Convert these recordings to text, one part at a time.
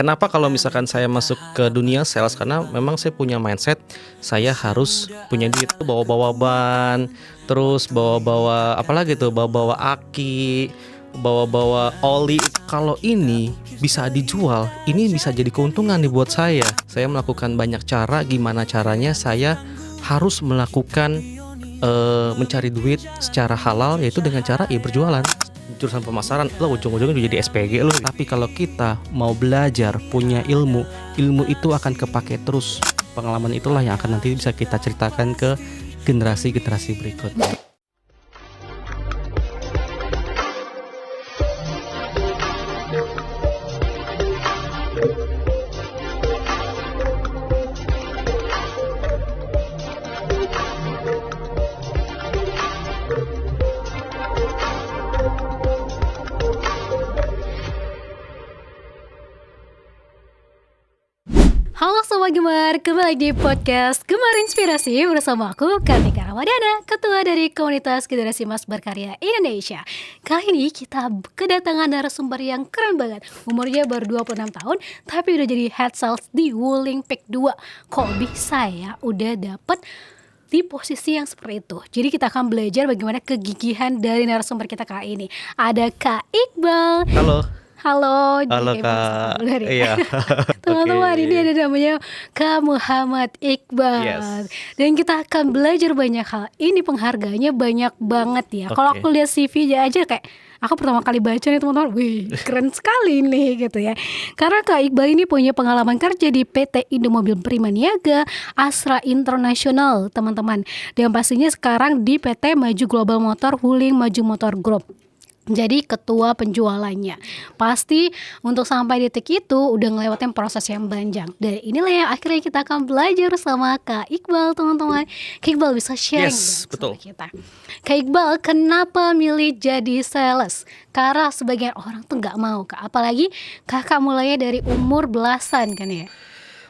Kenapa kalau misalkan saya masuk ke dunia sales, karena memang saya punya mindset saya harus punya duit, bawa-bawa ban, terus bawa-bawa apalagi tuh, bawa-bawa aki, bawa-bawa oli. Kalau ini bisa dijual, ini bisa jadi keuntungan nih buat saya. Saya melakukan banyak cara, gimana caranya saya harus melakukan mencari duit secara halal, yaitu dengan cara berjualan. Jurusan pemasaran lo ujung-ujungnya jadi SPG lo. Tapi kalau kita mau belajar, punya ilmu itu akan kepake terus. Pengalaman itulah yang akan nanti bisa kita ceritakan ke generasi-generasi berikutnya. Halo Sobat Gemar, kembali di podcast Gemar Inspirasi bersama aku Kartika Ramadana, Ketua dari Komunitas Generasi Emas Berkarya Indonesia. Kali ini kita kedatangan narasumber yang keren banget. Umurnya baru 26 tahun, tapi udah jadi head sales di Wuling Pack 2. Kok bisa ya udah dapet di posisi yang seperti itu? Jadi kita akan belajar bagaimana kegigihan dari narasumber kita kali ini. Ada Kak Iqbal. Halo Kak. ya. Iya. Teman-teman, Oke. ini ada namanya Kak Muhammad Iqbal. Yes. Dan kita akan belajar banyak hal. Ini penghargaannya banyak banget ya. Kalau Oke. aku lihat CV aja kayak aku pertama kali baca nih teman-teman, wih keren sekali nih gitu ya. Karena Kak Iqbal ini punya pengalaman kerja di PT Indomobil Prima Niaga, Astra International teman-teman. Dan pastinya sekarang di PT Maju Global Motor Wuling Maju Motor Group. Jadi ketua penjualannya. Pasti untuk sampai di titik itu udah ngelewatin proses yang panjang. Dan inilah yang akhirnya kita akan belajar sama Kak Iqbal teman-teman. Kak Iqbal bisa sharing Yes, betul. sama kita. Kak Iqbal kenapa milih jadi sales? Karena sebagian orang tuh gak mau Kak. Apalagi kakak mulainya dari umur belasan kan ya.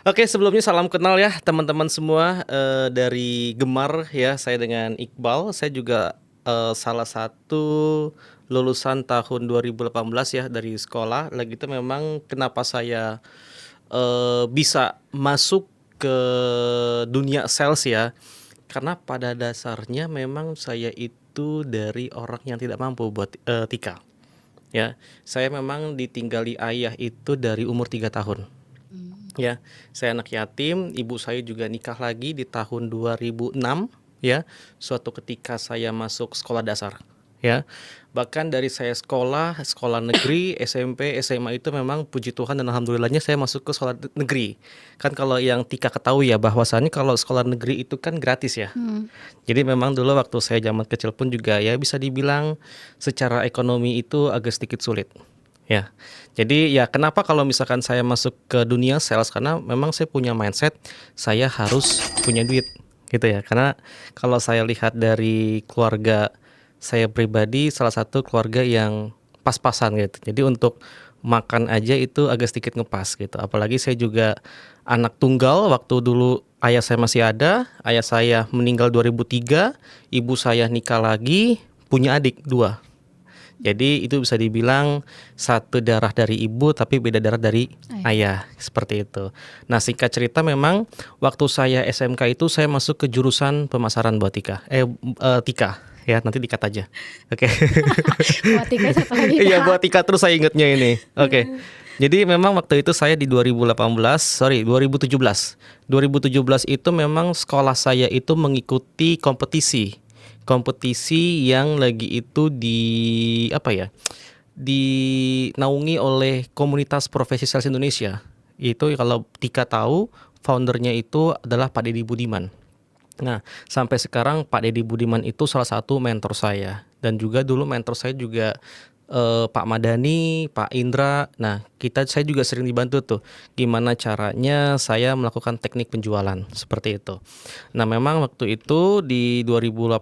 Oke, sebelumnya salam kenal ya teman-teman semua, dari Gemar ya. Saya dengan Iqbal. Saya juga salah satu lulusan tahun 2018 ya dari sekolah. Lagi itu memang kenapa saya bisa masuk ke dunia sales ya, karena pada dasarnya memang saya itu dari orang yang tidak mampu buat Tika ya. Saya memang ditinggali ayah itu dari umur 3 tahun ya. Saya anak yatim, ibu saya juga nikah lagi di tahun 2006 ya. Suatu ketika saya masuk sekolah dasar ya. Bahkan dari saya sekolah negeri, SMP, SMA itu memang puji Tuhan dan alhamdulillahnya saya masuk ke sekolah negeri. Kan kalau yang Tika ketahui ya, bahwasannya kalau sekolah negeri itu kan gratis ya. Jadi memang dulu waktu saya zaman kecil pun juga ya bisa dibilang secara ekonomi itu agak sedikit sulit. Ya, jadi ya kenapa kalau misalkan saya masuk ke dunia sales, karena memang saya punya mindset saya harus punya duit gitu ya. Karena kalau saya lihat dari keluarga saya pribadi, salah satu keluarga yang pas-pasan gitu. Jadi untuk makan aja itu agak sedikit ngepas gitu. Apalagi saya juga anak tunggal waktu dulu ayah saya masih ada. Ayah saya meninggal 2003, ibu saya nikah lagi, punya adik 2. Jadi itu bisa dibilang satu darah dari ibu tapi beda darah dari ayah, seperti itu. Nah, singkat cerita memang waktu saya SMK itu saya masuk ke jurusan pemasaran buat Tika. Tika ya, nanti dikat aja. Oke. Buat Tika satu lagi. Iya, buat Tika terus saya ingetnya ini. Oke. Jadi memang waktu itu saya di 2017 itu memang sekolah saya itu mengikuti kompetisi yang lagi itu dinaungi oleh Komunitas Profesi Sales Indonesia. Itu kalau Tika tahu, foundernya itu adalah Pak Deddy Budiman. Nah, sampai sekarang Pak Deddy Budiman itu salah satu mentor saya. Dan juga dulu mentor saya juga Pak Madani, Pak Indra. Nah, saya juga sering dibantu tuh gimana caranya saya melakukan teknik penjualan seperti itu. Nah, memang waktu itu di 2017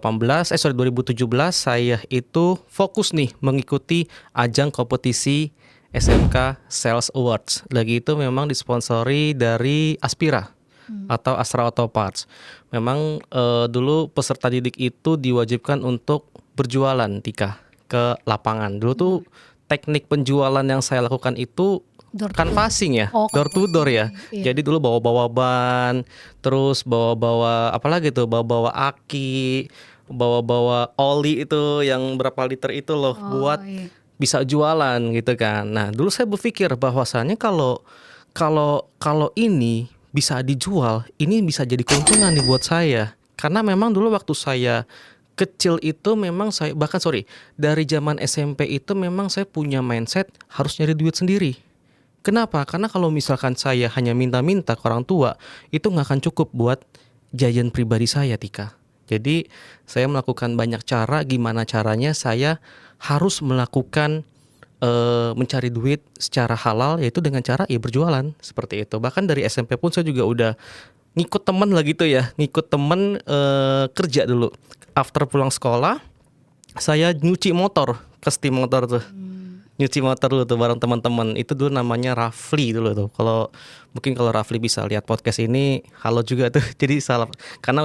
saya itu fokus nih mengikuti ajang kompetisi SMK Sales Awards. Lagi itu memang disponsori dari Aspira atau Astra Auto Parts. Memang dulu peserta didik itu diwajibkan untuk berjualan Tika ke lapangan. Dulu tuh teknik penjualan yang saya lakukan itu Door to door. canvassing ya, Oh, door to door ya. Iya. Jadi dulu bawa-bawa ban, terus bawa-bawa apalagi tuh, bawa-bawa aki, bawa-bawa oli itu yang berapa liter itu loh, buat Iya. bisa jualan gitu kan. Nah, dulu saya berpikir bahwasannya kalau kalau ini bisa dijual, ini bisa jadi keuntungan nih buat saya. Karena memang dulu waktu saya kecil itu memang saya bahkan dari zaman SMP itu memang saya punya mindset harus nyari duit sendiri. Kenapa? Karena kalau misalkan saya hanya minta-minta ke orang tua, itu nggak akan cukup buat jajan pribadi saya, Tika. Jadi saya melakukan banyak cara, gimana caranya saya harus melakukan mencari duit secara halal, yaitu dengan cara ya berjualan seperti itu. Bahkan dari SMP pun saya juga udah ngikut temen lah gitu ya, ngikut temen kerja dulu. After pulang sekolah, saya nyuci motor ke steam motor tuh. Nyuci motor dulu tuh bareng teman-teman. Itu dulu namanya Rafli dulu tuh. Kalau Rafli bisa lihat podcast ini, halo juga tuh. Jadi salah karena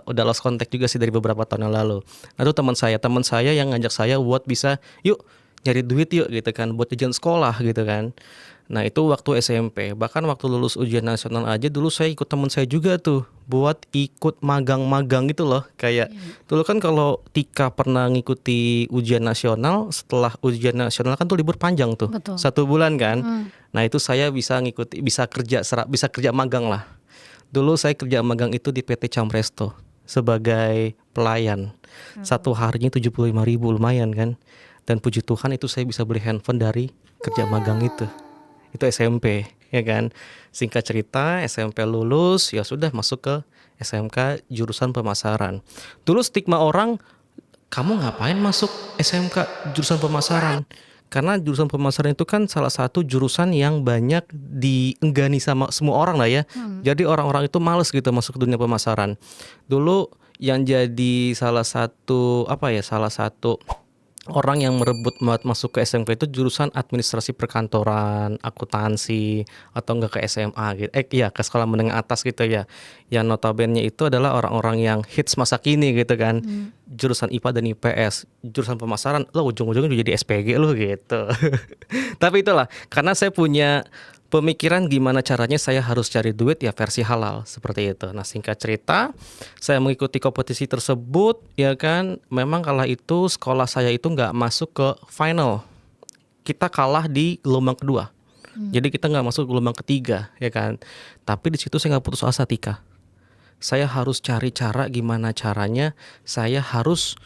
udah lost contact juga sih dari beberapa tahun yang lalu. Nah, itu teman saya yang ngajak saya buat bisa yuk nyari duit yuk gitu kan, buat jajan sekolah gitu kan. Nah, itu waktu SMP. Bahkan waktu lulus ujian nasional aja dulu saya ikut teman saya juga tuh buat ikut magang-magang gitu loh. Kayak dulu kan kalau Tika pernah ngikuti ujian nasional, setelah ujian nasional kan tuh libur panjang tuh. Betul. 1 bulan kan. Nah, itu saya bisa bisa kerja magang lah. Dulu saya kerja magang itu di PT Camresto sebagai pelayan. Satu harinya 75.000, lumayan kan. Dan puji Tuhan itu saya bisa beli handphone dari kerja magang itu. Itu SMP, ya kan. Singkat cerita, SMP lulus, ya sudah masuk ke SMK jurusan pemasaran. Dulu stigma orang, kamu ngapain masuk SMK jurusan pemasaran? Karena jurusan pemasaran itu kan salah satu jurusan yang banyak dienggani sama semua orang lah ya. Jadi orang-orang itu males gitu masuk ke dunia pemasaran. Dulu yang jadi salah satu orang yang merebut masuk ke SMK itu jurusan administrasi perkantoran, akuntansi, atau enggak ke SMA gitu. Ke sekolah menengah atas gitu ya. Yang notabene itu adalah orang-orang yang hits masa kini gitu kan. Jurusan IPA dan IPS, jurusan pemasaran, lo ujung-ujungnya jadi SPG lo gitu. Tapi itulah, karena saya punya pemikiran gimana caranya saya harus cari duit ya versi halal seperti itu. Nah, singkat cerita, saya mengikuti kompetisi tersebut ya kan. Memang kala itu sekolah saya itu nggak masuk ke final. Kita kalah di gelombang kedua. Jadi kita nggak masuk gelombang ketiga ya kan. Tapi di situ saya nggak putus asa, Tika. Saya harus cari cara gimana caranya saya harus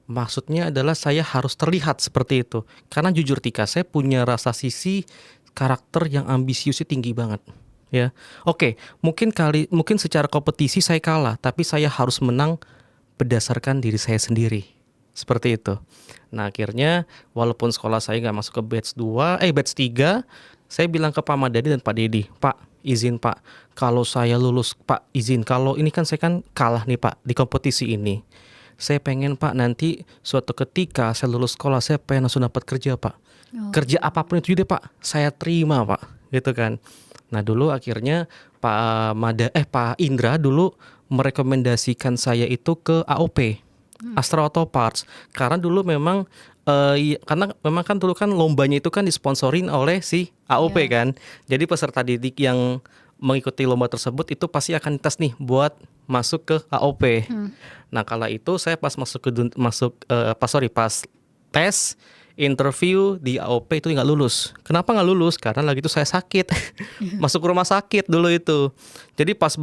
maksudnya adalah saya harus terlihat seperti itu. Karena jujur Tika, saya punya rasa sisi karakter yang ambisiusnya tinggi banget. Ya, oke, mungkin secara kompetisi saya kalah, tapi saya harus menang berdasarkan diri saya sendiri. Seperti itu. Nah, akhirnya walaupun sekolah saya nggak masuk ke batch 3, saya bilang ke Pak Madani dan Pak Dedi, Pak, izin Pak, kalau saya lulus, Pak, izin, kalau ini kan saya kan kalah nih Pak di kompetisi ini. Saya pengen Pak nanti suatu ketika saya lulus sekolah saya pengen langsung dapat kerja Pak. Kerja apapun itu deh Pak, saya terima Pak, gitu kan. Nah dulu akhirnya Pak Indra dulu merekomendasikan saya itu ke AOP, Astra Auto Parts. Karena dulu memang karena memang kan dulu kan lombanya itu kan disponsorin oleh si AOP kan. Jadi peserta didik yang mengikuti lomba tersebut itu pasti akan tes nih buat masuk ke AOP. Nah, kala itu saya pas pas tes interview di AOP itu nggak lulus. Kenapa nggak lulus? Karena lagi itu saya sakit. Masuk rumah sakit dulu itu. Jadi pas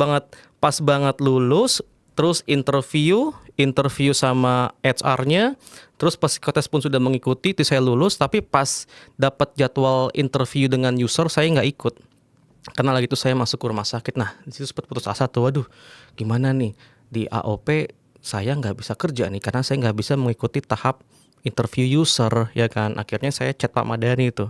banget lulus, terus interview sama HR-nya, terus pas psikotes pun sudah mengikuti, itu saya lulus, tapi pas dapat jadwal interview dengan user saya nggak ikut. Karena lagi itu saya masuk ke rumah sakit. Nah, di situ sempat putus asa tuh. Waduh, gimana nih di AOP saya nggak bisa kerja nih karena saya nggak bisa mengikuti tahap interview user ya kan. Akhirnya saya chat Pak Madani itu,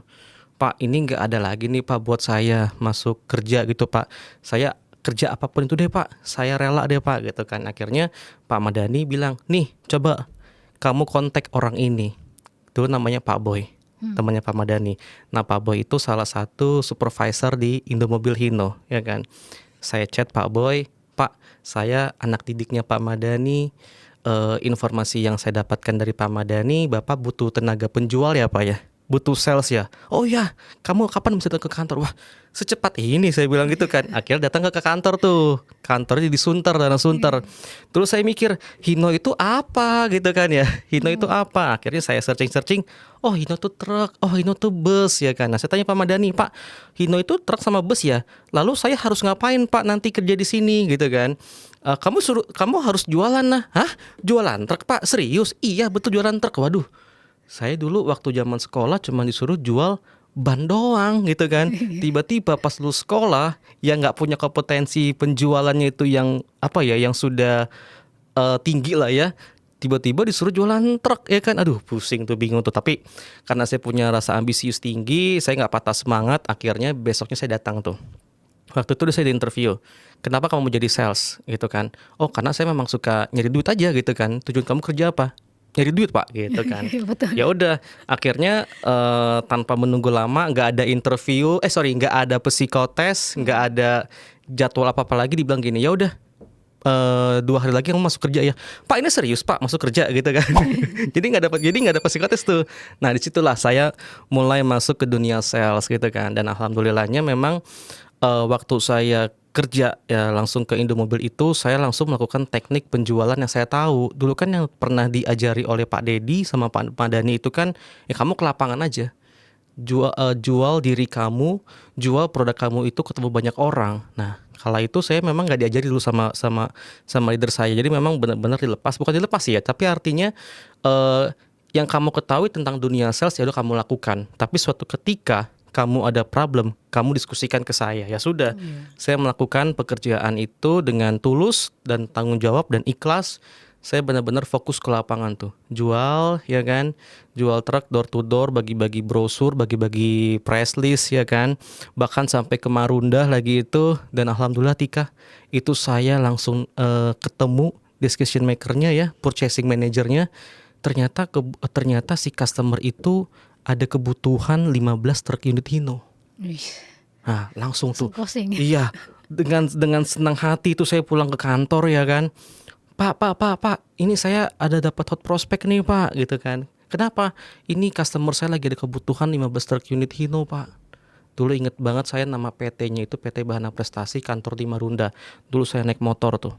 Pak ini nggak ada lagi nih Pak buat saya masuk kerja gitu Pak. Saya kerja apapun itu deh Pak, saya rela deh Pak gitu kan. Akhirnya Pak Madani bilang, nih coba kamu kontak orang ini. Dulu namanya Pak Boy. Temannya Pak Madani. Nah Pak Boy itu salah satu supervisor di Indomobil Hino ya kan. Saya chat Pak Boy, Pak saya anak didiknya Pak Madani, informasi yang saya dapatkan dari Pak Madani, Bapak butuh tenaga penjual ya Pak ya. butuh sales ya. Oh ya, kamu kapan bisa datang ke kantor? Wah, secepat ini saya bilang gitu kan. Akhirnya datang ke kantor tuh. Kantornya di Sunter, Danau Sunter. Terus saya mikir, Hino itu apa gitu kan ya. Hino itu apa? Akhirnya saya searching-searching. Oh, Hino tuh truk. Oh, Hino tuh bus ya kan. Nah, saya tanya Pak Madani, Pak, Hino itu truk sama bus ya. Lalu saya harus ngapain Pak nanti kerja di sini gitu kan. Kamu harus jualan nah. Hah? Jualan truk Pak? Serius? Iya betul jualan truk. Waduh. Saya dulu waktu zaman sekolah cuma disuruh jual ban doang gitu kan. Tiba-tiba pas lulus sekolah yang nggak punya kompetensi penjualannya itu yang apa ya, yang sudah tinggi lah ya. Tiba-tiba disuruh jualan truk ya kan. Aduh pusing tuh, bingung tuh. Tapi karena saya punya rasa ambisius tinggi, saya nggak patah semangat. Akhirnya besoknya saya datang tuh. Waktu itu saya di interview. Kenapa kamu mau jadi sales gitu kan? Oh karena saya memang suka nyari duit aja gitu kan. Tujuan kamu kerja apa? Nyari duit Pak gitu kan. Betul. Ya udah, akhirnya tanpa menunggu lama, nggak ada interview, nggak ada psikotes, nggak ada jadwal apa-apa lagi, dibilang gini, ya udah 2 hari lagi kamu masuk kerja ya. Pak ini serius Pak masuk kerja gitu kan. Jadi nggak ada psikotes tuh. Nah disitulah saya mulai masuk ke dunia sales gitu kan. Dan alhamdulillahnya memang waktu saya kerja ya langsung ke Indomobil itu, saya langsung melakukan teknik penjualan yang saya tahu. Dulu kan yang pernah diajari oleh Pak Dedi sama Pak Madani itu kan, ya kamu ke lapangan aja. Jual diri kamu, jual produk kamu itu ketemu banyak orang. Nah, kala itu saya memang nggak diajari dulu sama leader saya. Jadi memang benar-benar bukan dilepas ya, tapi artinya yang kamu ketahui tentang dunia sales ya udah kamu lakukan. Tapi suatu ketika kamu ada problem, kamu diskusikan ke saya. Ya sudah, saya melakukan pekerjaan itu dengan tulus dan tanggung jawab dan ikhlas. Saya benar-benar fokus ke lapangan tuh. Jual, ya kan? Jual truk door to door, bagi-bagi brosur, bagi-bagi press list, ya kan? Bahkan sampai ke Marunda lagi itu. Dan alhamdulillah Tika, itu saya langsung ketemu decision makernya ya, purchasing manajernya. Ternyata si customer itu ada kebutuhan 15 truk unit Hino. Nah, langsung tuh. Iya, dengan senang hati itu saya pulang ke kantor ya kan. Pak, ini saya ada dapat hot prospect nih Pak, gitu kan. Kenapa? Ini customer saya lagi ada kebutuhan 15 truk unit Hino Pak. Dulu inget banget saya nama PT-nya itu PT Bahana Prestasi, kantor di Marunda. Dulu saya naik motor tuh.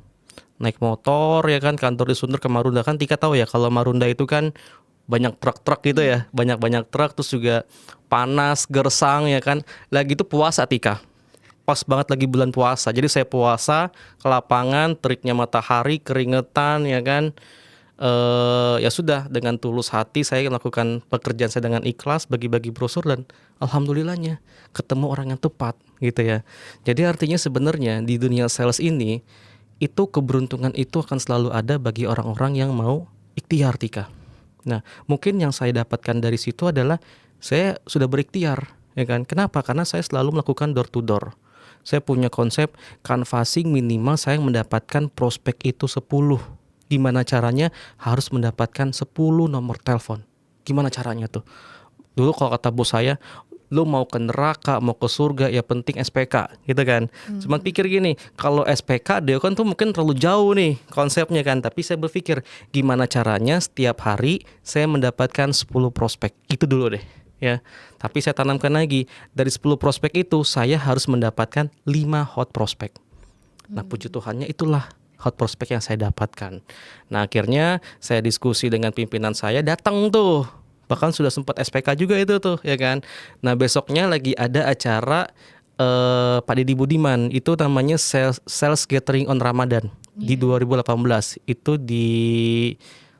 Naik motor ya kan, kantor di Sunter ke Marunda. Kan Tika tahu ya kalau Marunda itu kan banyak truk-truk gitu ya, banyak truk, terus juga panas, gersang ya kan. Lagi itu puasa Tika, pas banget lagi bulan puasa. Jadi saya puasa ke lapangan, teriknya matahari, keringetan ya kan. Ya sudah, dengan tulus hati saya melakukan pekerjaan saya dengan ikhlas, bagi-bagi brosur, dan alhamdulillahnya ketemu orang yang tepat gitu ya. Jadi artinya sebenarnya di dunia sales ini itu keberuntungan itu akan selalu ada bagi orang-orang yang mau ikhtiar Tika. Nah, mungkin yang saya dapatkan dari situ adalah saya sudah berikhtiar, ya kan? Kenapa? Karena saya selalu melakukan door to door. Saya punya konsep canvassing, minimal saya mendapatkan prospek itu 10. Gimana caranya? Harus mendapatkan 10 nomor telepon. Gimana caranya tuh? Dulu kalau kata bos saya, lu mau ke neraka, mau ke surga, ya penting SPK, gitu kan. Cuman pikir gini, kalau SPK dia kan tuh mungkin terlalu jauh nih konsepnya kan. Tapi saya berpikir, gimana caranya setiap hari saya mendapatkan 10 prospek. Itu dulu deh ya. Tapi saya tanamkan lagi, dari 10 prospek itu saya harus mendapatkan 5 hot prospek. Nah puji Tuhannya itulah hot prospek yang saya dapatkan. Nah akhirnya saya diskusi dengan pimpinan saya, datang tuh. Bahkan sudah sempat SPK juga itu tuh ya kan. Nah besoknya lagi ada acara Pak Deddy Budiman, itu namanya sales gathering on Ramadan di 2018. Itu di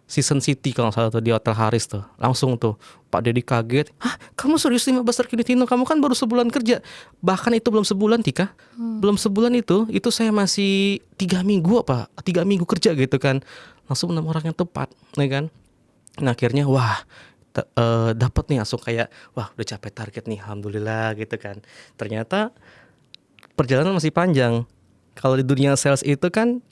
Season City kalau nggak salah tuh, di Hotel Haris tuh. Langsung tuh Pak Deddy kaget. Hah kamu serius 15 truk unit Hino? Kamu kan baru sebulan kerja. Bahkan itu belum sebulan Tika. Belum sebulan itu saya masih 3 minggu apa 3 minggu kerja gitu kan. Langsung menemukan orang yang tepat ya kan. Nah akhirnya wah dapat nih, langsung kayak wah udah capai target nih, alhamdulillah gitu kan. Ternyata perjalanan masih panjang. Kalau di dunia sales itu kan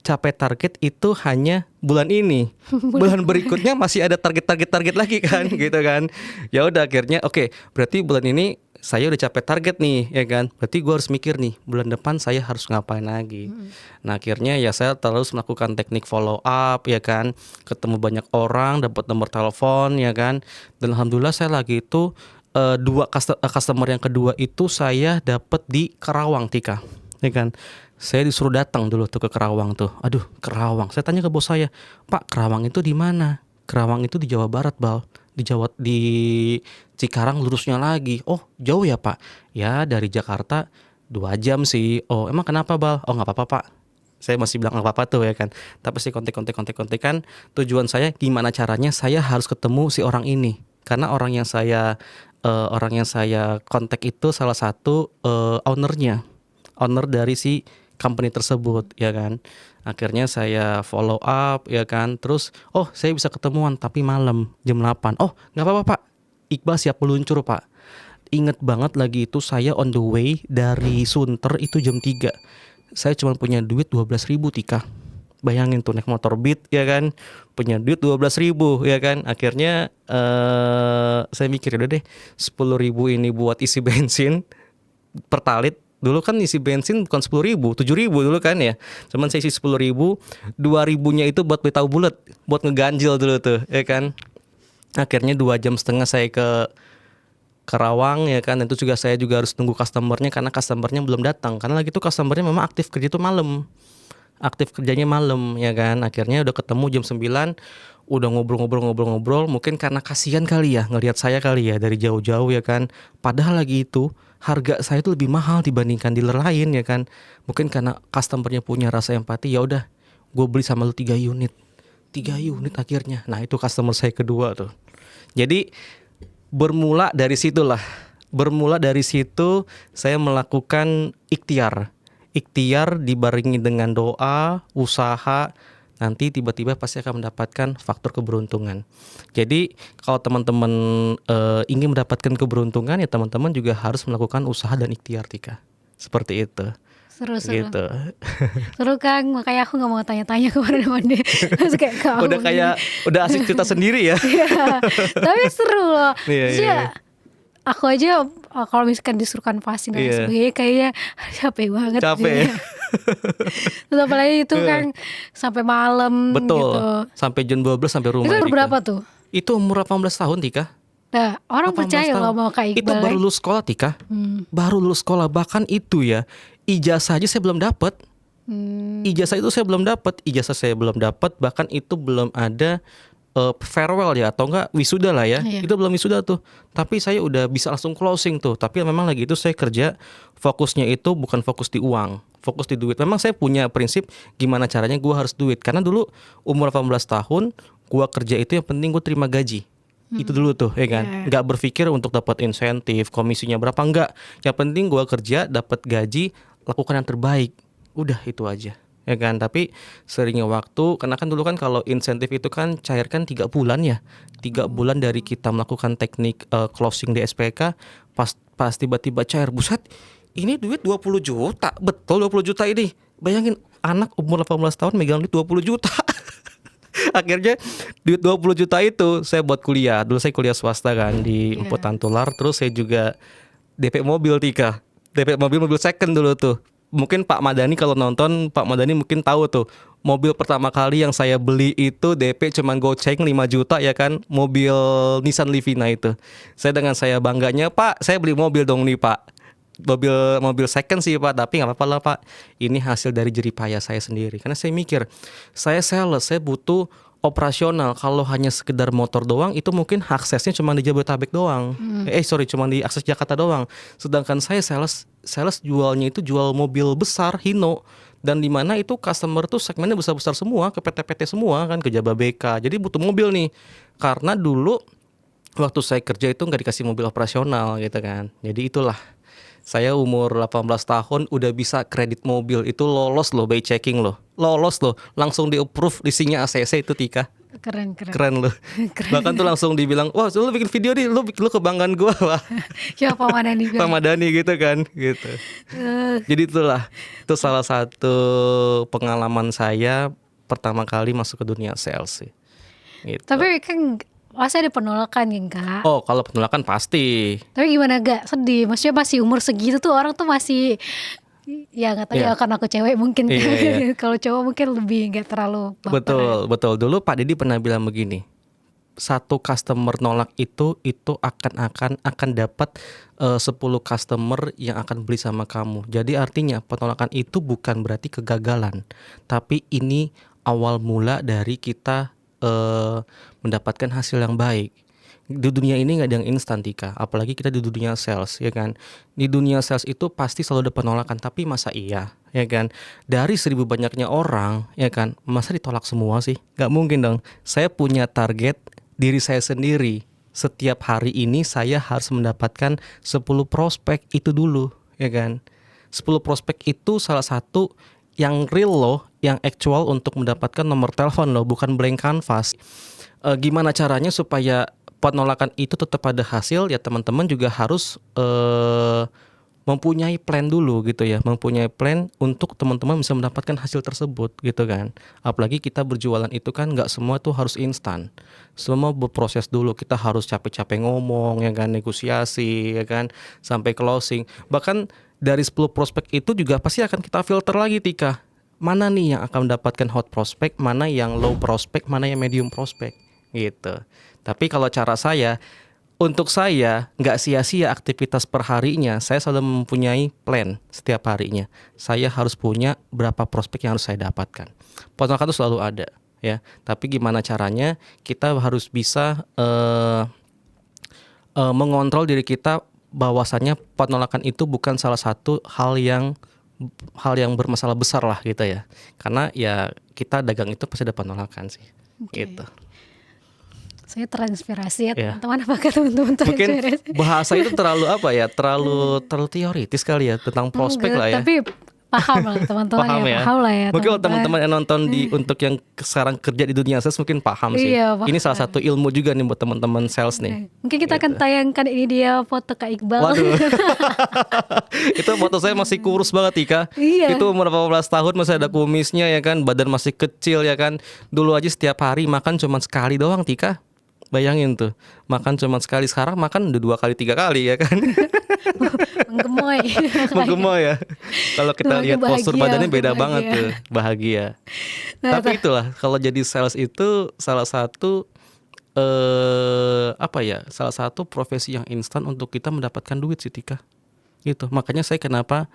capai target itu hanya bulan ini. Bulan berikutnya masih ada target lagi kan gitu kan. Ya udah akhirnya oke, berarti bulan ini saya udah capek target nih, ya kan. Berarti gue harus mikir nih, bulan depan saya harus ngapain lagi. Nah akhirnya ya saya terus melakukan teknik follow up, ya kan. Ketemu banyak orang, dapat nomor telepon, ya kan. Dan alhamdulillah saya lagi itu customer yang kedua itu saya dapat di Karawang, Tika, ya kan. Saya disuruh datang dulu tuh ke Karawang tuh. Aduh, Karawang. Saya tanya ke bos saya, Pak, Karawang itu di mana? Karawang itu di Jawa Barat, Bal. Di Cikarang lurusnya lagi. Oh, jauh ya, Pak? Ya, dari Jakarta 2 jam sih. Oh, emang kenapa, Bal? Oh, nggak apa-apa, Pak. Saya masih bilang nggak apa-apa tuh, ya kan. Tapi sih kontek kan. Tujuan saya gimana caranya saya harus ketemu si orang ini. Karena orang yang saya kontak itu salah satu owner dari si company tersebut, ya kan. Akhirnya saya follow up, ya kan. Terus saya bisa ketemuan tapi malam jam 8. Oh, nggak apa-apa, Pak. Iqbal siap meluncur, Pak. Ingat banget lagi itu saya on the way dari Sunter itu jam 3. Saya cuma punya duit 12.000, Tika. Bayangin tuh naik motor Beat, ya kan. Punya duit 12.000, ya kan. Akhirnya saya mikir udah deh 10.000 ini buat isi bensin Pertalite. Dulu kan isi bensin bukan 10.000, 7.000 dulu kan ya. Cuman saya isi 10.000, 2.000-nya itu buat beli tahu bulat, buat ngeganjil dulu tuh, ya kan. Akhirnya 2,5 jam saya ke Karawang, ya kan. Itu juga saya juga harus tunggu customernya karena customernya belum datang. Karena lagi tuh customernya memang aktif kerja tuh malam. Aktif kerjanya malam, ya kan. Akhirnya udah ketemu jam 9, udah ngobrol. Mungkin karena kasihan kali ya ngelihat saya kali ya dari jauh-jauh, ya kan. Padahal lagi itu harga saya tuh lebih mahal dibandingkan dealer lain, ya kan. Mungkin karena customernya punya rasa empati, ya udah gue beli sama lu 3 unit akhirnya. Nah itu customer saya kedua tuh. Jadi bermula dari situ saya melakukan ikhtiar dibarengi dengan doa, usaha. Nanti tiba-tiba pasti akan mendapatkan faktor keberuntungan. Jadi kalau teman-teman ingin mendapatkan keberuntungan, ya teman-teman juga harus melakukan usaha dan ikhtiar, Tika. Seperti itu. Seru. Gitu. Seru, Kang. Makanya aku gak mau tanya-tanya kemana-mana. Terus kayak kamu. Udah asik cerita sendiri ya. Iya. Tapi seru loh. Iya. Aku aja kalau misalkan disuruh kanvasin dan sebagainya kayaknya capek banget. Capek. Terus apalagi itu kan sampai malam. Betul. Gitu. Sampai jam 12 sampai rumah. Itu berapa tuh? Itu umur 18 tahun, Tika. Nah, orang percaya loh mau Kak Iqbal. Itu baru lulus sekolah, Tika. Baru lulus sekolah. Bahkan itu ya, ijazah aja saya belum dapat. Ijazah saya belum dapat. Bahkan itu belum ada farewell ya, atau enggak wisuda lah ya. Itu belum wisuda tuh. Tapi saya udah bisa langsung closing tuh. Tapi memang lagi itu saya kerja, fokusnya itu bukan fokus di uang, fokus di duit. Memang saya punya prinsip gimana caranya gue harus duit. Karena dulu umur 18 tahun gue kerja itu yang penting gue terima gaji. Itu dulu tuh, ya kan. Nggak berpikir untuk dapat insentif, komisinya berapa, enggak. Yang penting gue kerja, dapat gaji, lakukan yang terbaik. Udah itu aja, ya kan. Tapi seringnya waktu, karena kan dulu kan kalau insentif itu kan cairkan 3 bulan ya. 3 bulan dari kita melakukan teknik closing di SPK, pas tiba-tiba cair, buset, ini duit 20 juta. Betul 20 juta ini. Bayangin anak umur 18 tahun megang duit 20 juta. Akhirnya duit 20 juta itu saya buat kuliah. Dulu saya kuliah swasta kan di Emput Tantular. Terus saya juga DP mobil, Tika. DP mobil second dulu tuh. Mungkin Pak Madani kalau nonton, Pak Madani mungkin tahu tuh. Mobil pertama kali yang saya beli itu DP cuman goceng 5 juta, ya kan. Mobil Nissan Livina itu. Saya bangganya, Pak, saya beli mobil dong nih, Pak. Mobil second sih, Pak, tapi nggak apa-apa lah, Pak. Ini hasil dari jeripaya saya sendiri. Karena saya mikir, saya sales, saya butuh operasional. Kalau hanya sekedar motor doang, itu mungkin aksesnya cuma di Jabodetabek doang. Cuma di akses Jakarta doang. Sedangkan saya sales jualnya itu jual mobil besar Hino. Dan di mana itu customer tuh segmennya besar-besar semua, ke PT-PT semua kan, ke Jababeka. Jadi butuh mobil nih. Karena dulu waktu saya kerja itu nggak dikasih mobil operasional gitu kan. Jadi itulah. Saya umur 18 tahun udah bisa kredit mobil. Itu lolos loh, by checking loh. Lolos loh, langsung di-approve isinya ACC itu, Tika. Keren loh. Bahkan tuh langsung dibilang, wah lu bikin video nih, lu kebanggaan gua. Wah. Ya Pak Madani. Pak Madani gitu kan, gitu. Jadi itulah, itu salah satu pengalaman saya pertama kali masuk ke dunia sales sih. Gitu. Tapi kan pasti ada penolakan kan Kak. Oh, kalau penolakan pasti. Tapi gimana gak sedih? Maksudnya masih umur segitu tuh orang tuh masih, ya nggak tahu ya Iya. karena aku cewek mungkin kan. Iya, iya. Kalau cowok mungkin lebih nggak terlalu baperan. Betul, betul. Dulu Pak Didi pernah bilang begini. Satu customer nolak itu akan dapat 10 customer yang akan beli sama kamu. Jadi artinya penolakan itu bukan berarti kegagalan, tapi ini awal mula dari kita mendapatkan hasil yang baik. Di dunia ini nggak ada yang instan, Tika. Apalagi kita di dunia sales, ya kan. Di dunia sales itu pasti selalu ada penolakan. Tapi masa iya, ya kan. Dari 1000 banyaknya orang, ya kan. Masa ditolak semua sih? Nggak mungkin dong. Saya punya target diri saya sendiri. Setiap hari ini saya harus mendapatkan 10 prospek itu dulu, ya kan. 10 prospek itu salah satu yang real loh, yang actual untuk mendapatkan nomor telepon loh, bukan blank canvas. Gimana caranya supaya penolakan itu tetap ada hasil? Ya teman-teman juga harus mempunyai plan dulu gitu ya, mempunyai plan untuk teman-teman bisa mendapatkan hasil tersebut gitu kan. Apalagi kita berjualan itu kan nggak semua tuh harus instan, semua berproses dulu. Kita harus capek-capek ngomong ya kan, negosiasi ya kan, sampai closing. Bahkan dari 10 prospek itu juga pasti akan kita filter lagi, Tika. Mana nih yang akan mendapatkan hot prospek, mana yang low prospek, mana yang medium prospek gitu. Tapi kalau cara saya, untuk saya nggak sia-sia aktivitas perharinya, saya selalu mempunyai plan setiap harinya. Saya harus punya berapa prospek yang harus saya dapatkan. Penolakan itu selalu ada, ya. Tapi gimana caranya? Kita harus bisa mengontrol diri kita bahwasannya penolakan itu bukan salah satu hal yang bermasalah besar lah gitu ya. Karena ya kita dagang itu pasti ada penolakan sih. Oke. Gitu. Saya terinspirasi ya Iya. teman-teman. Apakah teman-teman Mungkin terinspirasi? bahasa itu terlalu apa ya? Terlalu teoritis kali ya tentang prospek Enggak, lah ya. Tapi paham lah teman-teman Paham ya, ya. paham lah ya. Mungkin kalau teman-teman yang nonton untuk yang sekarang kerja di dunia sales mungkin paham sih. Iya, paham. Ini salah satu ilmu juga nih buat teman-teman sales nih. Mungkin kita akan tayangkan ini dia foto Kak Iqbal. Waduh. Itu foto saya masih kurus banget, Tika. Iya. Itu umur 18 tahun masih ada kumisnya ya kan, badan masih kecil ya kan. Dulu aja setiap hari makan cuma sekali doang, Tika. Bayangin tuh, makan cuma sekali, sekarang makan udah 2 kali 3 kali ya kan. Menggemoy. Menggemoy ya. Kalau kita Makin lihat postur bahagia, badannya makin beda bahagia. banget tuh, bahagia. Nah, Tapi itulah, kalau jadi sales itu salah satu salah satu profesi yang instan untuk kita mendapatkan duit sih, Tika. Gitu. Makanya saya kenapa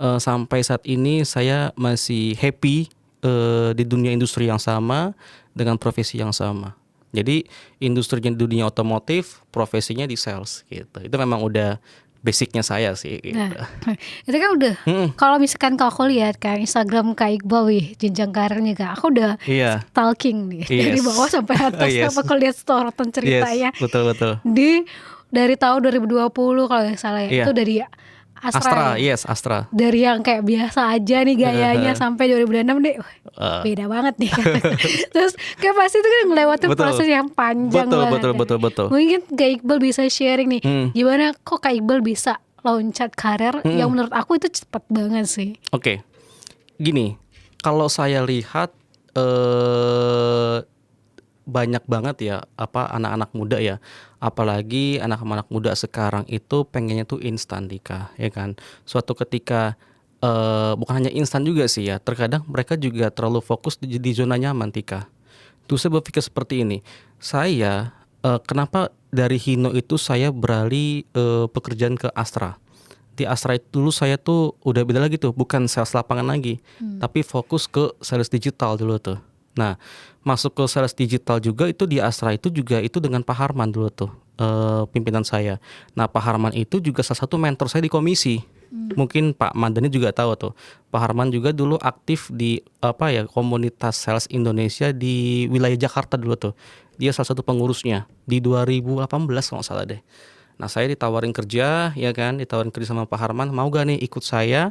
sampai saat ini saya masih happy di dunia industri yang sama dengan profesi yang sama. Jadi industrinya di dunia otomotif, profesinya di sales gitu. Itu memang udah basicnya saya sih gitu. Nah, itu kan udah. Kalau misalkan kalau aku lihat kan Instagram Kak Iqbal, wih, jenjang karirnya Kak, aku udah Iya. stalking nih dari Yes. bawah sampai atas. Yes. Apa kalau lihat sorotan ceritanya Yes, betul. dari tahun 2020 kalau nggak salah ya, Iya. itu dari Astra, ya. Astra. Dari yang kayak biasa aja nih gayanya sampai 2006 deh, wah, beda banget nih. Terus kayak pasti itu kan ngelewatin Betul. proses yang panjang banget. Betul. Mungkin Kak Iqbal bisa sharing nih, Hmm. gimana kok Kak Iqbal bisa loncat karir yang menurut aku itu cepet banget sih. Oke. Gini, kalau saya lihat banyak banget ya anak-anak muda ya, apalagi anak-anak muda sekarang itu pengennya tuh instan, Dika, ya kan. Suatu ketika bukan hanya instan juga sih ya, terkadang mereka juga terlalu fokus di zona nyaman, Tika. Tuh saya berpikir seperti ini, saya kenapa dari Hino itu saya beralih pekerjaan ke Astra. Di Astra itu dulu saya tuh udah beda lagi tuh, bukan sales lapangan lagi, tapi fokus ke sales digital dulu tuh. Nah, masuk ke sales digital juga itu di Astra itu juga itu dengan Pak Harman dulu tuh, pimpinan saya. Nah, Pak Harman itu juga salah satu mentor saya di komisi. Mungkin Pak Mandani juga tahu tuh. Pak Harman juga dulu aktif di komunitas sales Indonesia di wilayah Jakarta dulu tuh. Dia salah satu pengurusnya di 2018 kalau nggak salah deh. Nah, saya ditawarin kerja, ya kan, ditawarin kerja sama Pak Harman, mau gak nih ikut saya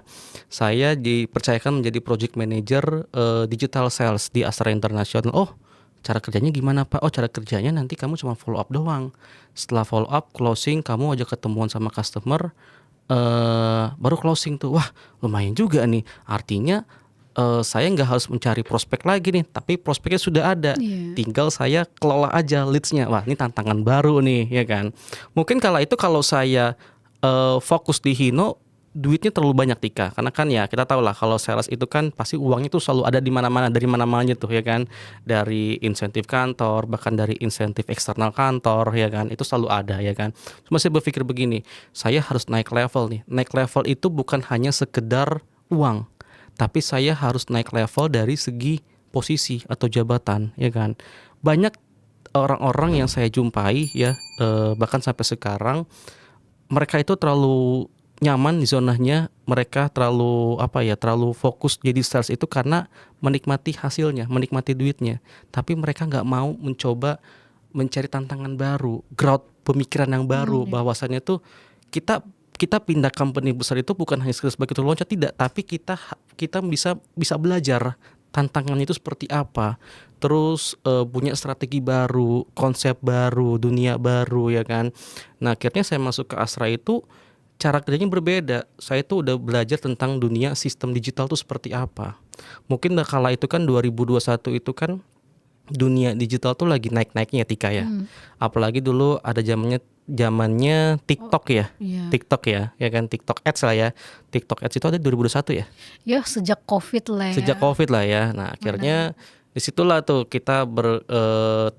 dipercayakan menjadi project manager digital sales di Astra International. Oh, cara kerjanya gimana, Pak? Oh, cara kerjanya nanti kamu cuma follow up doang. Setelah follow up, closing, kamu aja ketemuan sama customer, baru closing tuh. Wah, lumayan juga nih. Artinya saya nggak harus mencari prospek lagi nih, tapi prospeknya sudah ada. Iya. Tinggal saya kelola aja leads-nya. Wah, ini tantangan baru nih, ya kan. Mungkin kalau saya fokus di Hino, duitnya terlalu banyak Tika. Karena kan ya kita tahu lah kalau sales itu kan pasti uangnya tuh selalu ada di mana-mana, dari mana-mana tuh ya kan. Dari insentif kantor, bahkan dari insentif eksternal kantor ya kan. Itu selalu ada ya kan. Cuma saya berpikir begini, saya harus naik level nih. Naik level itu bukan hanya sekedar uang, tapi saya harus naik level dari segi posisi atau jabatan ya kan. Banyak orang-orang yang saya jumpai ya, bahkan sampai sekarang mereka itu terlalu nyaman di zonanya, mereka terlalu fokus jadi sales itu karena menikmati hasilnya, menikmati duitnya, tapi mereka nggak mau mencoba mencari tantangan baru, growth pemikiran yang baru, bahwasannya tuh kita kita pindah company besar itu bukan hanya sebagai tukang loncat, tidak, tapi kita bisa belajar tantangannya itu seperti apa, terus punya strategi baru, konsep baru, dunia baru ya kan. Nah akhirnya saya masuk ke Astra itu cara kerjanya berbeda. Saya tuh udah belajar tentang dunia sistem digital tuh seperti apa. Mungkin kala itu kan 2021 itu kan dunia digital tuh lagi naik-naiknya Tika ya. Apalagi dulu ada zamannya TikTok ya. Iya. TikTok ya kan, TikTok Ads lah ya. TikTok Ads itu ada 2021 ya. Ya sejak COVID lah ya. Sejak COVID lah ya. Nah akhirnya disitulah tuh kita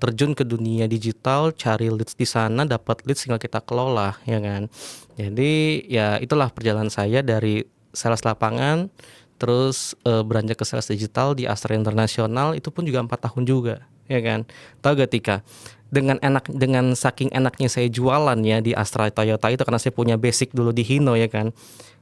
terjun ke dunia digital, cari leads di sana, dapat leads tinggal kita kelola ya kan. Jadi ya itulah perjalanan saya dari sales lapangan terus beranjak ke sales digital di Astra International, itu pun juga 4 tahun juga ya kan. Tahu gak Tika, dengan saking enaknya saya jualan ya di Astra Toyota itu, karena saya punya basic dulu di Hino ya kan.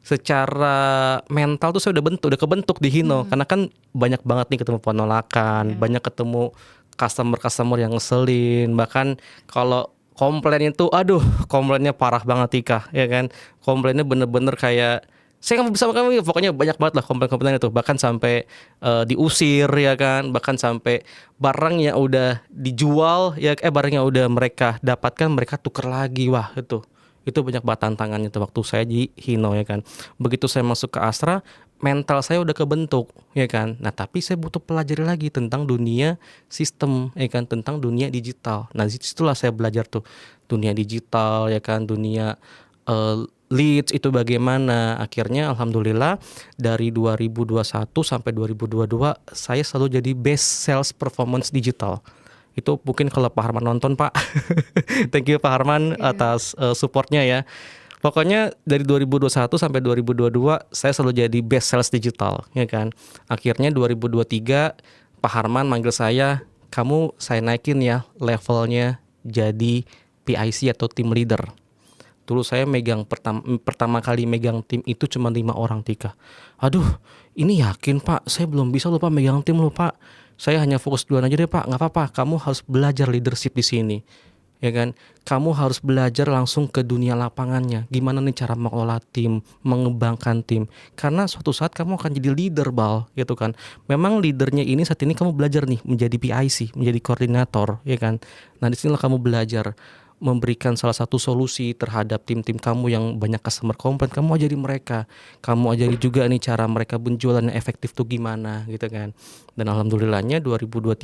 Secara mental tuh saya udah kebentuk di Hino, karena kan banyak banget nih ketemu penolakan, banyak ketemu customer yang ngeselin, bahkan kalau komplain itu komplainnya parah banget Tika ya kan. Komplainnya bener-bener kayak saya nggak bisa makan, pokoknya banyak banget lah komplain-komplain itu, bahkan sampai diusir ya kan, bahkan sampai barang yang udah dijual ya barang yang udah mereka dapatkan mereka tuker lagi. Wah itu banyak banget tantangannya tuh waktu saya di Hino ya kan. Begitu saya masuk ke Astra, mental saya udah kebentuk ya kan. Nah tapi saya butuh pelajari lagi tentang dunia sistem ya kan, tentang dunia digital. Nah disitulah saya belajar tuh dunia digital ya kan, dunia leads itu bagaimana. Akhirnya alhamdulillah dari 2021 sampai 2022 saya selalu jadi best sales performance digital. Itu mungkin kalau Pak Harman nonton Pak. Thank you Pak Harman atas supportnya ya. Pokoknya dari 2021 sampai 2022 saya selalu jadi best sales digital ya kan. Akhirnya 2023 Pak Harman manggil saya naikin ya levelnya jadi PIC atau team leader. Dulu saya pertama kali megang tim itu cuma 5 orang Tika. Aduh ini yakin Pak, saya belum bisa loh Pak megang tim loh Pak. Saya hanya fokus duluan aja deh Pak. Nggak apa-apa, kamu harus belajar leadership di sini ya kan. Kamu harus belajar langsung ke dunia lapangannya, gimana nih cara mengelola tim, mengembangkan tim, karena suatu saat kamu akan jadi leader Bal gitu kan. Memang leadernya ini saat ini kamu belajar nih menjadi PIC, menjadi koordinator ya kan. Nah disinilah kamu belajar memberikan salah satu solusi terhadap tim-tim kamu yang banyak customer complaint. Kamu ajari mereka, kamu ajari juga nih cara mereka penjualan yang efektif tuh gimana gitu kan. Dan alhamdulillahnya 2022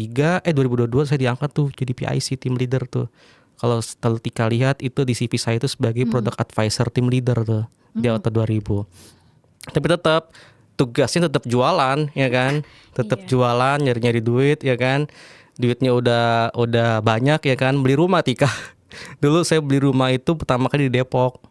saya diangkat tuh jadi PIC team leader tuh. Kalau Tika lihat itu di CV saya itu sebagai product advisor team leader tuh di tahun 2000. Tapi tetap tugasnya tetap jualan ya kan, tetap jualan, nyari-nyari duit ya kan. Duitnya udah banyak ya kan, beli rumah Tika. Dulu saya beli rumah itu pertama kali di Depok,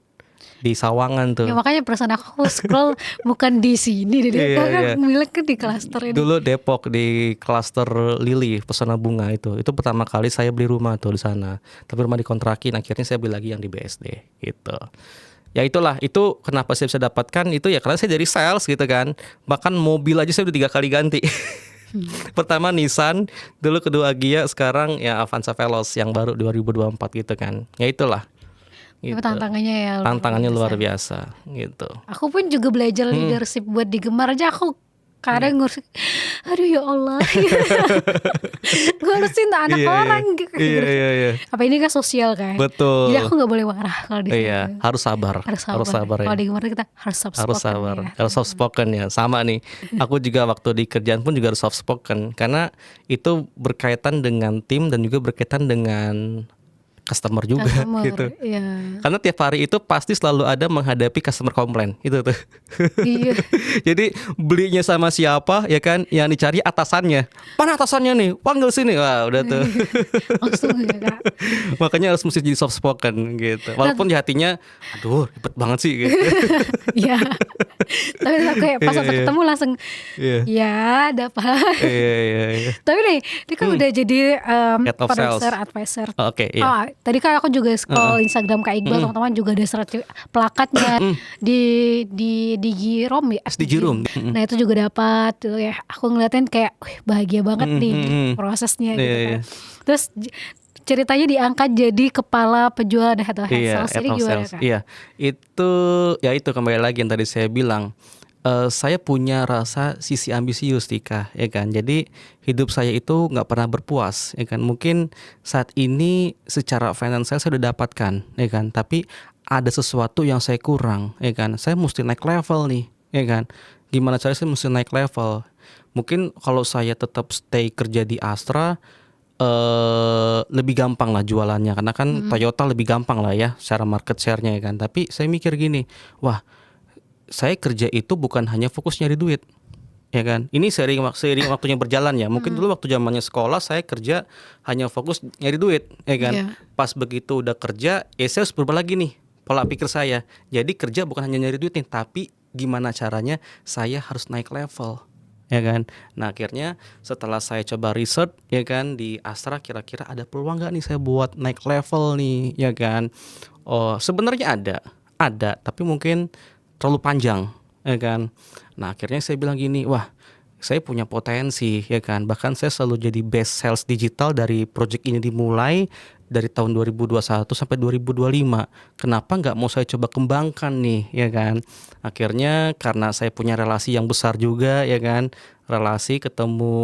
di Sawangan tuh. Ya makanya perasaan aku scroll bukan di sini di Depok kan, milik kan di klaster ini. Dulu Depok di klaster Lili Pesona Bunga itu pertama kali saya beli rumah tuh di sana. Tapi rumah dikontrakin, akhirnya saya beli lagi yang di BSD gitu. Ya itulah, itu kenapa saya bisa dapatkan itu ya karena saya dari sales gitu kan. Bahkan mobil aja saya udah 3 kali ganti. Pertama Nissan, dulu kedua Gia, sekarang ya Avanza Veloz yang baru 2024 gitu kan. Ya itulah. Gitu. Tantangannya luar biasa gitu. Aku pun juga belajar leadership buat di Gemar aja, aku kadang ngurusin, aduh ya Allah, ngurusin anak Iya, orang gitu. iya. Apa ini kan sosial kan, Betul. jadi aku nggak boleh marah kalau di situ. Iya, harus sabar. Harus sabar ya. kalau di Gemar kita harus soft Harus spoken sabar. ya. Harus soft spoken ya. Sama nih. Aku juga waktu di kerjaan pun juga harus soft spoken karena itu berkaitan dengan tim dan juga berkaitan dengan customer juga Customer, gitu. iya. Karena tiap hari itu pasti selalu ada menghadapi customer komplain itu tuh. Iya. Jadi belinya sama siapa ya kan, yang dicari atasannya. Mana atasannya nih? Panggil sini. Wah, udah tuh. Langsung ya Kak. Makanya harus mesti jadi soft spoken gitu. Walaupun di hatinya aduh ribet banget sih gitu. Iya. Tapi kayak pas waktu ketemu langsung Iya. ya dapat. Iya. Tapi nih, dia kan udah jadi Head of sales. producer advisor. Oke, iya. Oh, tadi kan aku juga scroll Instagram Kak Iqbal, teman-teman juga ada plakatnya di Girom ya. Di Girom. Nah itu juga dapat tuh ya. Aku ngeliatin kayak wih, bahagia banget nih prosesnya gitu Iya, kan. iya. Terus ceritanya diangkat jadi kepala penjual atau head sales. Jadi head of gimana sales. Kak? Iya, itu kembali lagi yang tadi saya bilang. Saya punya rasa sisi ambisius Tika, ya kan. Jadi hidup saya itu nggak pernah berpuas, ya kan. Mungkin saat ini secara finansial saya udah dapatkan, ya kan. Tapi ada sesuatu yang saya kurang, ya kan. Saya mesti naik level nih, ya kan. Gimana caranya saya mesti naik level? Mungkin kalau saya tetap stay kerja di Astra, lebih gampang lah jualannya karena kan Toyota lebih gampang lah ya secara market share-nya ya kan. Tapi saya mikir gini, wah saya kerja itu bukan hanya fokus nyari duit, ya kan. Ini seiring waktunya berjalan ya. Mungkin dulu waktu zamannya sekolah saya kerja hanya fokus nyari duit, ya kan. Iya. Pas begitu udah kerja, saya harus berubah lagi nih pola pikir saya. Jadi kerja bukan hanya nyari duit nih, tapi gimana caranya saya harus naik level, ya kan. Nah akhirnya setelah saya coba riset, ya kan, di Astra kira-kira ada peluang nggak nih saya buat naik level nih, ya kan. Oh sebenarnya ada, tapi mungkin terlalu panjang, ya kan. Nah akhirnya saya bilang gini, wah saya punya potensi, ya kan. Bahkan saya selalu jadi best sales digital dari project ini dimulai dari tahun 2021 sampai 2025. Kenapa nggak mau saya coba kembangkan nih, ya kan. Akhirnya karena saya punya relasi yang besar juga, ya kan. Relasi ketemu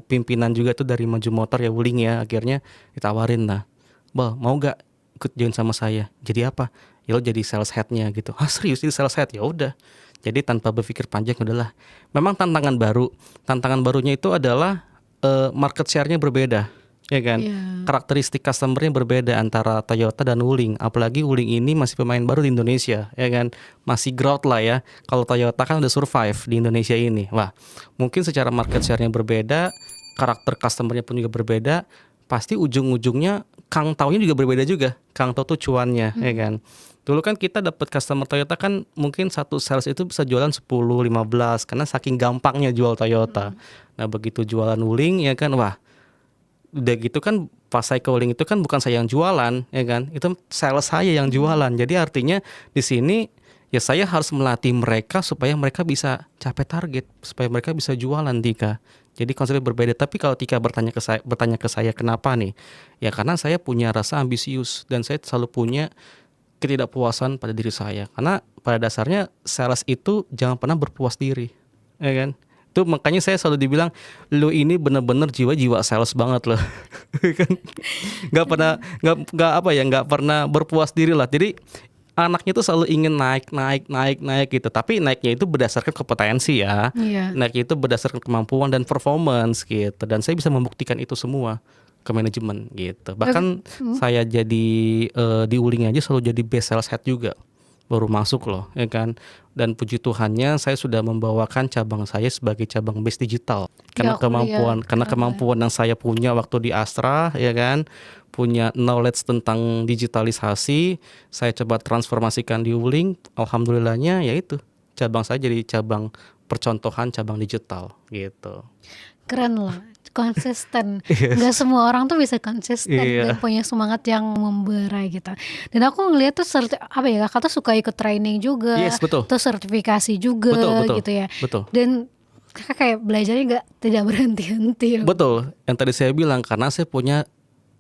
pimpinan juga tuh dari Maju Motor ya, Wuling ya. Akhirnya ditawarin lah, Bal mau nggak ikut join sama saya? Jadi apa? Ya lo jadi sales head-nya gitu. Ah serius jadi sales head? Ya udah. Jadi tanpa berpikir panjang udahlah. Memang tantangan baru. Tantangan barunya itu adalah market share-nya berbeda, ya kan. Iya. Karakteristik customer-nya berbeda antara Toyota dan Wuling. Apalagi Wuling ini masih pemain baru di Indonesia, ya kan. Masih growth lah ya. Kalau Toyota kan udah survive di Indonesia ini. Wah, mungkin secara market share-nya berbeda, karakter customer-nya pun juga berbeda. Pasti ujung-ujungnya Kang Taunya juga berbeda juga. Kang Tau tuh cuannya, ya kan. Dulu kan kita dapat customer Toyota kan mungkin satu sales itu bisa jualan 10, 15 karena saking gampangnya jual Toyota. Nah begitu jualan Wuling ya kan, wah udah gitu kan pas saya ke Wuling itu kan bukan saya yang jualan, ya kan. Itu sales saya yang jualan. Jadi artinya di sini ya saya harus melatih mereka supaya mereka bisa capai target, supaya mereka bisa jualan Tika. Jadi konsepnya berbeda. Tapi kalau Tika bertanya ke saya kenapa nih? Ya karena saya punya rasa ambisius dan saya selalu punya ketidakpuasan pada diri saya. Karena pada dasarnya sales itu jangan pernah berpuas diri, ya kan? Itu makanya saya selalu dibilang lu ini bener-bener jiwa sales banget loh. Kan nggak pernah berpuas diri lah. Jadi anaknya tuh selalu ingin naik gitu. Tapi naiknya itu berdasarkan kompetensi ya. Iya. Naiknya itu berdasarkan kemampuan dan performance gitu. Dan saya bisa membuktikan itu semua ke manajemen gitu. Bahkan saya jadi di Wuling aja selalu jadi best sales head juga. Baru masuk loh, ya kan. Dan puji Tuhannya saya sudah membawakan cabang saya sebagai cabang base digital. Karena kemampuan yang saya punya waktu di Astra, ya kan. Punya knowledge tentang digitalisasi, saya coba transformasikan di Wuling. Alhamdulillahnya ya itu. Cabang saya jadi cabang percontohan cabang digital gitu. Keren lah, konsisten. Nggak semua orang tuh bisa konsisten dan punya semangat yang membara gitu. Dan aku ngeliat tuh kakak tuh suka ikut training juga, tuh sertifikasi juga, betul, gitu ya. Betul. Dan kakak kayak belajarnya tidak berhenti-henti. Betul, yang tadi saya bilang karena saya punya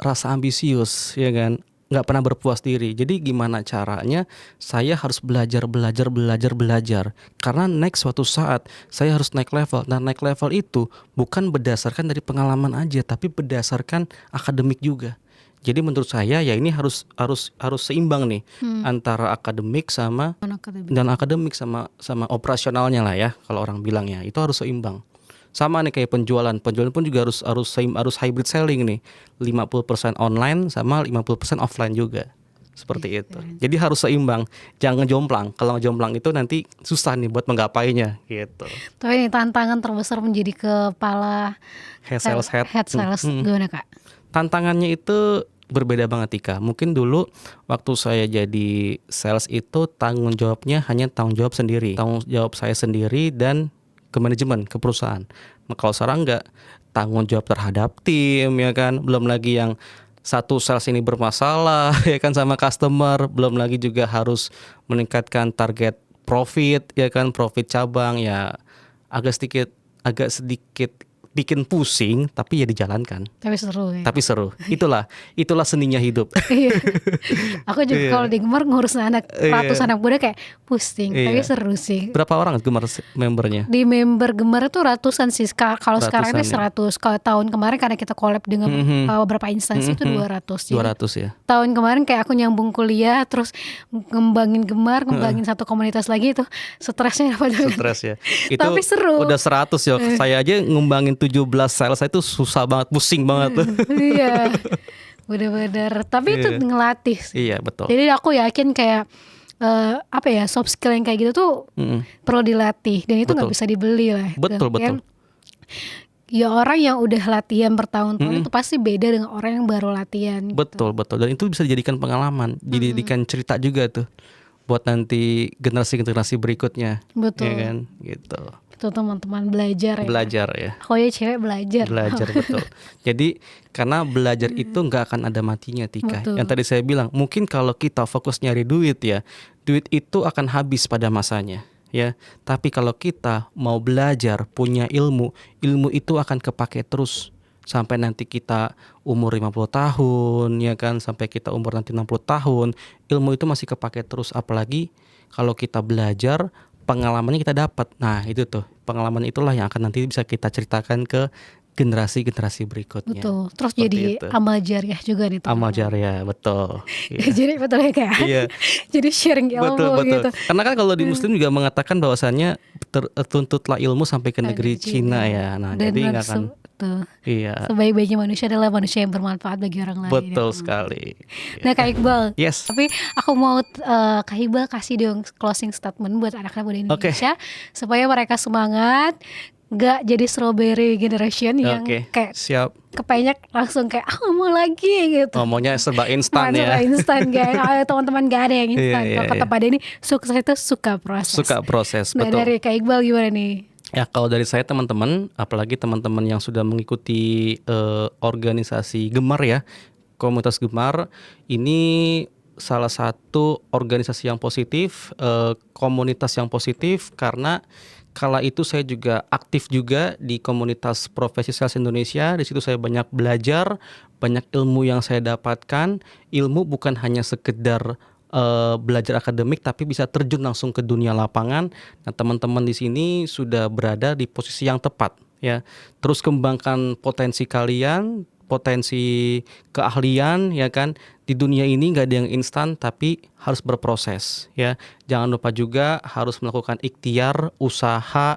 rasa ambisius, ya kan. nggak pernah berpuas diri. Jadi gimana caranya saya harus belajar. Karena next suatu saat saya harus naik level. Nah, naik level itu bukan berdasarkan dari pengalaman aja, tapi berdasarkan akademik juga. Jadi menurut saya ya ini harus seimbang nih antara akademik sama akademik sama operasionalnya lah ya, kalau orang bilang ya. Itu harus seimbang. Sama nih kayak penjualan pun juga harus hybrid selling nih. 50% online sama 50% offline juga. Seperti itu. Jadi harus seimbang. Jangan jomplang. Kalau jomplang itu nanti susah nih buat menggapainya gitu. Tapi ini tantangan terbesar menjadi kepala head sales gimana Kak? Tantangannya itu berbeda banget Tika. Mungkin dulu waktu saya jadi sales itu tanggung jawabnya hanya tanggung jawab sendiri. Tanggung jawab saya sendiri dan ke manajemen, ke perusahaan. Nah, kalau sekarang enggak, tanggung jawab terhadap tim ya kan. Belum lagi yang satu sales ini bermasalah ya kan sama customer, belum lagi juga harus meningkatkan target profit ya kan, profit cabang ya agak sedikit bikin pusing, tapi ya dijalankan. Tapi seru ya. Tapi seru. Itulah seninya hidup. Iya. Aku juga kalau di Gemar ngurus ratus anak muda kayak pusing, tapi seru sih. Berapa orang Gemar membernya? Di member Gemar itu ratusan sih. Kalau sekarang ini 100. Kalau tahun kemarin karena kita collab dengan beberapa instansi itu 200 sih. 200 ya. Tahun kemarin kayak aku nyambung kuliah terus ngembangin Gemar, ngembangin satu komunitas lagi itu stresnya Stres ya. Itu tapi seru. Udah 100 ya. Saya aja ngembangin 17 sales saya itu susah banget, pusing banget tuh. Iya. Bener-bener. Tapi itu ngelatih sih. Iya, betul. Jadi aku yakin kayak soft skill yang kayak gitu tuh perlu dilatih dan itu nggak bisa dibeli lah. Betul. Ya orang yang udah latihan bertahun-tahun itu pasti beda dengan orang yang baru latihan. Betul. Dan itu bisa dijadikan pengalaman, dijadikan cerita juga tuh buat nanti generasi berikutnya. Betul. Ya kan, gitu. Itu teman-teman belajar ya. Aku ya cewek belajar. Betul. Jadi karena belajar itu nggak akan ada matinya Tika. Betul. Yang tadi saya bilang, mungkin kalau kita fokus nyari duit ya, duit itu akan habis pada masanya ya. Tapi kalau kita mau belajar, punya ilmu itu akan kepake terus sampai nanti kita umur 50 tahun ya kan, sampai kita umur nanti 60 tahun, ilmu itu masih kepake terus. Apalagi kalau kita belajar, pengalamannya kita dapat. Nah, itu tuh, pengalaman itulah yang akan nanti bisa kita ceritakan ke generasi berikutnya. Betul. Terus seperti jadi itu. amal jariah juga nih teman-teman. Amal jariah, betul. Iya. Jadi betul ya Kak. Iya. Jadi sharing ilmu Betul. gitu. Karena kan kalau di Muslim juga mengatakan bahwasannya tuntutlah ilmu sampai ke negeri Cina ya. Nah, jadi nggak akan. Iya. Sebaik-baiknya manusia adalah manusia yang bermanfaat bagi orang lain. Betul sekali. Nah Kak Iqbal, Yes. tapi aku mau Kak Iqbal kasih dong closing statement buat anak-anak muda Indonesia supaya mereka semangat, gak jadi strawberry generation yang kayak siap. kepenyak langsung kayak mau lagi gitu. Maunya serba instan ya. Serba instan guys. Teman-teman gak ada yang instan. Kalau kata Pak Denny, sukses itu suka proses. Nah, betul. dari Kak Iqbal gimana nih? Ya kalau dari saya teman-teman, apalagi teman-teman yang sudah mengikuti organisasi Gemar ya, komunitas Gemar, ini salah satu organisasi yang positif, komunitas yang positif, karena kala itu saya juga aktif juga di komunitas profesi sales Indonesia. Di situ saya banyak belajar, banyak ilmu yang saya dapatkan. Ilmu bukan hanya sekedar belajar akademik, tapi bisa terjun langsung ke dunia lapangan. Nah, teman-teman di sini sudah berada di posisi yang tepat ya. Terus kembangkan potensi kalian, potensi keahlian ya kan. Di dunia ini nggak ada yang instan, tapi harus berproses ya. Jangan lupa juga harus melakukan ikhtiar, usaha.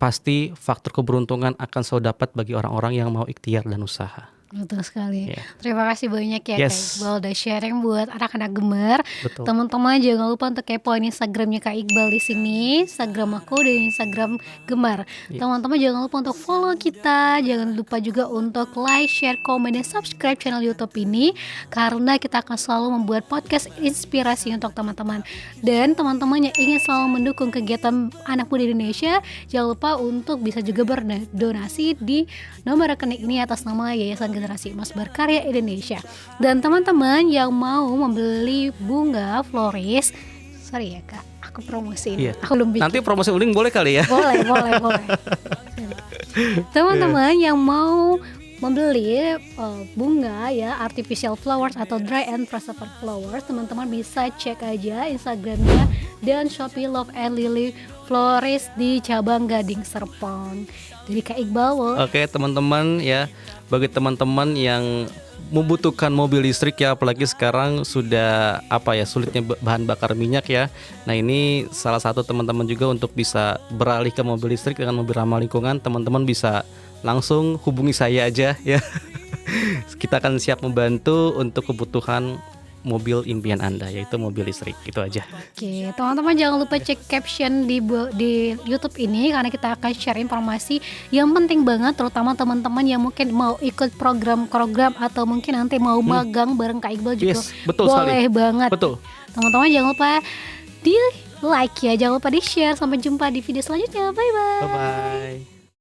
Pasti faktor keberuntungan akan selalu dapat bagi orang-orang yang mau ikhtiar dan usaha. Betul sekali. Yeah. Terima kasih banyak ya Kak Iqbal udah sharing buat anak-anak Gemar. Betul. Teman-teman jangan lupa untuk kepoin Instagramnya Kak Iqbal di sini, Instagram aku dan Instagram Gemar. Yeah. Teman-teman jangan lupa untuk follow kita, jangan lupa juga untuk like, share, komen, dan subscribe channel YouTube ini karena kita akan selalu membuat podcast inspirasi untuk teman-teman. Dan teman-teman yang ingin selalu mendukung kegiatan anak muda Indonesia, jangan lupa untuk bisa juga berdonasi di nomor rekening ini atas nama Yayasan Generasi Emas Berkarya Indonesia. Dan teman-teman yang mau membeli bunga floris, sorry ya Kak, aku promosiin. Iya. Aku belum bikin. Nanti promosi uling boleh kali ya? Boleh. Teman-teman yang mau membeli bunga ya, artificial flowers atau dry and preserved flowers, teman-teman bisa cek aja Instagramnya dan Shopee Love and Lily Florist di cabang Gading Serpong. Jadi Kak Iqbal, Oke teman-teman ya, bagi teman-teman yang membutuhkan mobil listrik ya, apalagi sekarang sudah sulitnya bahan bakar minyak ya. Nah ini salah satu teman-teman juga untuk bisa beralih ke mobil listrik dengan mobil ramah lingkungan. Teman-teman bisa langsung hubungi saya aja ya. Kita akan siap membantu untuk kebutuhan mobil impian Anda, yaitu mobil listrik. Itu aja. Oke, teman-teman jangan lupa cek caption di YouTube ini karena kita akan share informasi yang penting banget, terutama teman-teman yang mungkin mau ikut program-program atau mungkin nanti mau magang bareng Kak Iqbal juga. Yes, betul boleh sekali. banget. Betul. Teman-teman jangan lupa di like ya, jangan lupa di share. Sampai jumpa di video selanjutnya. Bye bye. Bye bye.